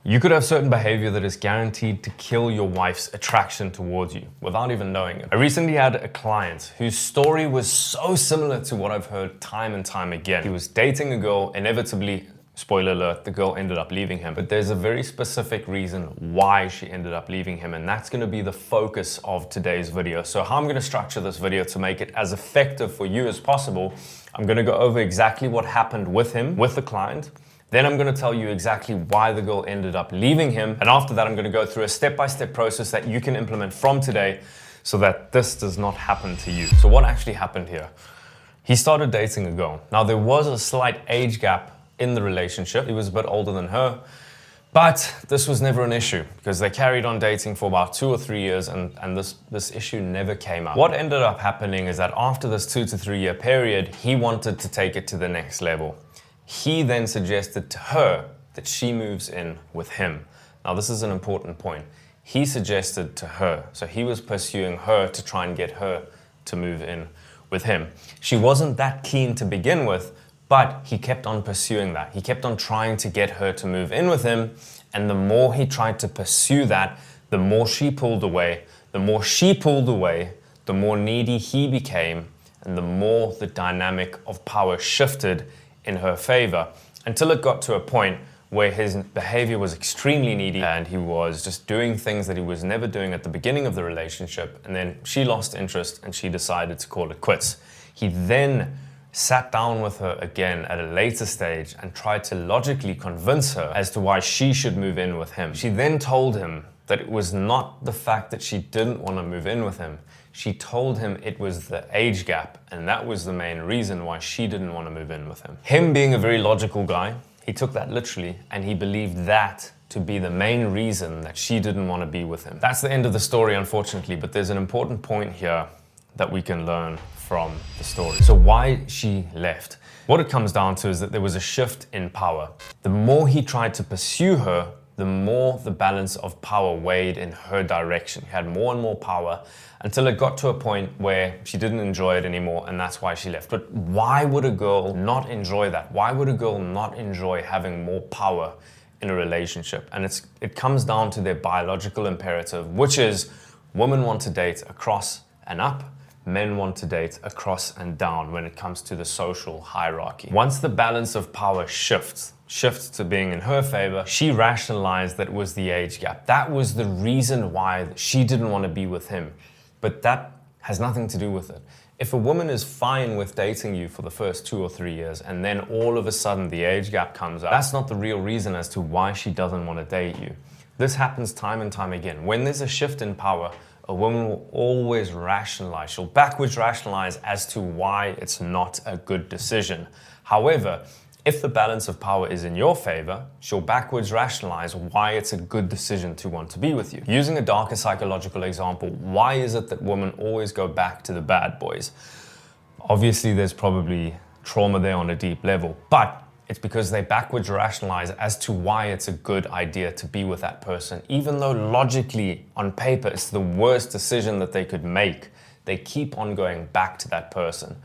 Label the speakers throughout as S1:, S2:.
S1: You could have certain behavior that is guaranteed to kill your wife's attraction towards you without even knowing it. I recently had a client whose story was so similar to what I've heard time and time again. He was dating a girl, inevitably, spoiler alert, the girl ended up leaving him. But there's a very specific reason why she ended up leaving him, and that's gonna be the focus of today's video. So how I'm gonna structure this video to make it as effective for you as possible, I'm gonna go over exactly what happened with him, with the client. Then I'm going to tell you exactly why the girl ended up leaving him. And after that, I'm going to go through a step-by-step process that you can implement from today so that this does not happen to you. So what actually happened here? He started dating a girl. Now, there was a slight age gap in the relationship. He was a bit older than her, but this was never an issue because they carried on dating for about 2 or 3 years and this issue never came up. What ended up happening is that after this 2 to 3 year period, he wanted to take it to the next level. He then suggested to her that she moves in with him. Now, this is an important point. He suggested to her, so he was pursuing her to try and get her to move in with him. She wasn't that keen to begin with, but he kept on pursuing that. He kept on trying to get her to move in with him, and the more he tried to pursue that, the more she pulled away. The more she pulled away, the more needy he became, and the more the dynamic of power shifted in her favor, until it got to a point where his behavior was extremely needy and he was just doing things that he was never doing at the beginning of the relationship. And then she lost interest and she decided to call it quits. He then sat down with her again at a later stage and tried to logically convince her as to why she should move in with him. She then told him that it was not the fact that she didn't want to move in with him. She told him it was the age gap, and that was the main reason why she didn't want to move in with him. Him being a very logical guy, he took that literally, and he believed that to be the main reason that she didn't want to be with him. That's the end of the story, unfortunately, but there's an important point here that we can learn from the story. So why she left? What it comes down to is that there was a shift in power. The more he tried to pursue her, the more the balance of power weighed in her direction. He had more and more power until it got to a point where she didn't enjoy it anymore, and that's why she left. But why would a girl not enjoy that? Why would a girl not enjoy having more power in a relationship? And it comes down to their biological imperative, which is women want to date across and up, men want to date across and down when it comes to the social hierarchy. Once the balance of power shifts to being in her favor, she rationalized that it was the age gap. That was the reason why she didn't want to be with him. But that has nothing to do with it. If a woman is fine with dating you for the first 2 or 3 years and then all of a sudden the age gap comes up, that's not the real reason as to why she doesn't want to date you. This happens time and time again. When there's a shift in power, a woman will always rationalize. She'll backwards rationalize as to why it's not a good decision. However, if the balance of power is in your favor, she'll backwards rationalize why it's a good decision to want to be with you. Using a darker psychological example, why is it that women always go back to the bad boys? Obviously, there's probably trauma there on a deep level, but it's because they backwards rationalize as to why it's a good idea to be with that person. Even though logically, on paper, it's the worst decision that they could make, they keep on going back to that person.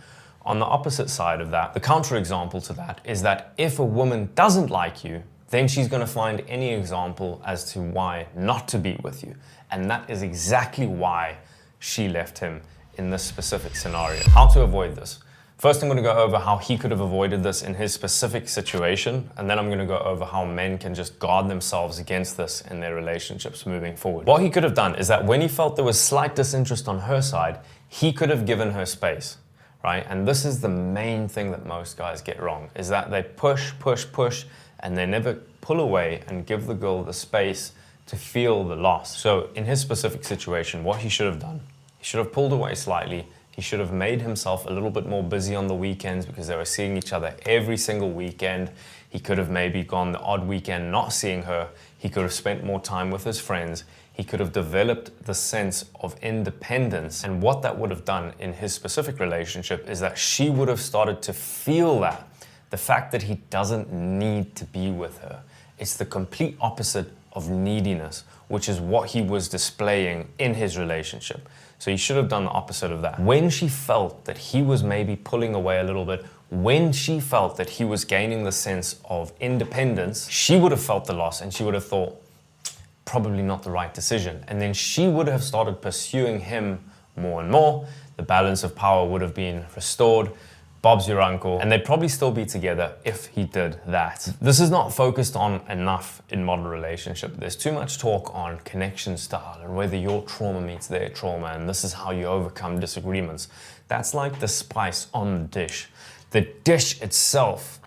S1: On the opposite side of that, the counterexample to that is that if a woman doesn't like you, then she's going to find any example as to why not to be with you. And that is exactly why she left him in this specific scenario. How to avoid this? First, I'm going to go over how he could have avoided this in his specific situation, and then I'm going to go over how men can just guard themselves against this in their relationships moving forward. What he could have done is that when he felt there was slight disinterest on her side, he could have given her space. Right? And this is the main thing that most guys get wrong, is that they push, and they never pull away and give the girl the space to feel the loss. So in his specific situation, what he should have done, he should have pulled away slightly. He should have made himself a little bit more busy on the weekends because they were seeing each other every single weekend. He could have maybe gone the odd weekend not seeing her. He could have spent more time with his friends. He could have developed the sense of independence. And what that would have done in his specific relationship is that she would have started to feel that. The fact that he doesn't need to be with her. It's the complete opposite of neediness, which is what he was displaying in his relationship. So he should have done the opposite of that. When she felt that he was maybe pulling away a little bit, when she felt that he was gaining the sense of independence, she would have felt the loss and she would have thought, probably not the right decision. And then she would have started pursuing him more and more. The balance of power would have been restored. Bob's your uncle, and they'd probably still be together if he did that. This is not focused on enough in modern relationship. There's too much talk on connection style and whether your trauma meets their trauma, and this is how you overcome disagreements. That's like the spice on the dish. The dish itself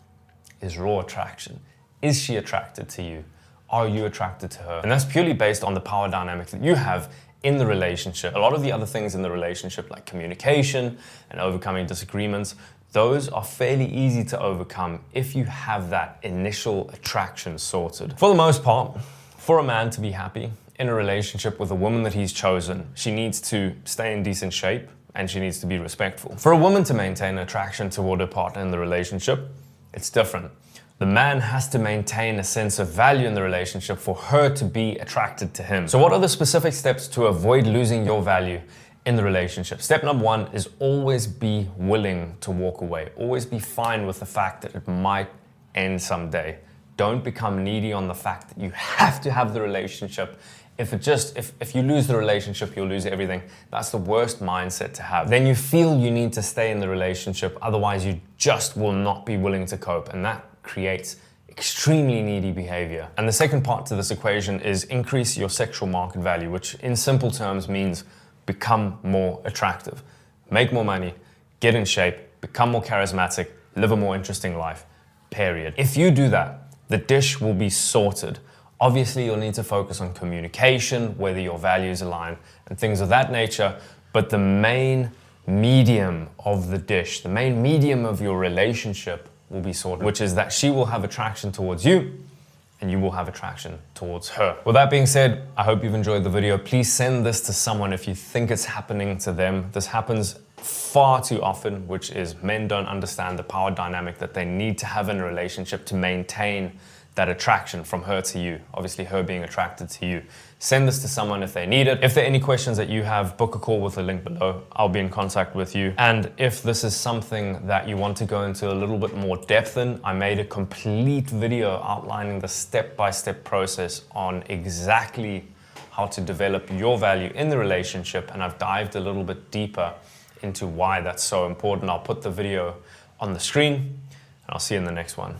S1: is raw attraction. Is she attracted to you? Are you attracted to her? And that's purely based on the power dynamic that you have in the relationship. A lot of the other things in the relationship, like communication and overcoming disagreements, those are fairly easy to overcome if you have that initial attraction sorted. For the most part, for a man to be happy in a relationship with a woman that he's chosen, she needs to stay in decent shape and she needs to be respectful. For a woman to maintain attraction toward her partner in the relationship, it's different. The man has to maintain a sense of value in the relationship for her to be attracted to him. So what are the specific steps to avoid losing your value in the relationship? Step number one is always be willing to walk away. Always be fine with the fact that it might end someday. Don't become needy on the fact that you have to have the relationship. If you lose the relationship, you'll lose everything. That's the worst mindset to have. Then you feel you need to stay in the relationship, otherwise you just will not be willing to cope, and that creates extremely needy behavior. And the second part to this equation is increase your sexual market value, which in simple terms means become more attractive. Make more money, get in shape, become more charismatic, live a more interesting life, period. If you do that, the dish will be sorted. Obviously, you'll need to focus on communication, whether your values align, and things of that nature, but the main medium of the dish, the main medium of your relationship will be sorted, which is that she will have attraction towards you and you will have attraction towards her. With that being said, I hope you've enjoyed the video. Please send this to someone if you think it's happening to them. This happens far too often, which is men don't understand the power dynamic that they need to have in a relationship to maintain that attraction from her to you, obviously her being attracted to you. Send this to someone if they need it. If there are any questions that you have, book a call with the link below. I'll be in contact with you. And if this is something that you want to go into a little bit more depth in, I made a complete video outlining the step-by-step process on exactly how to develop your value in the relationship. And I've dived a little bit deeper into why that's so important. I'll put the video on the screen and I'll see you in the next one.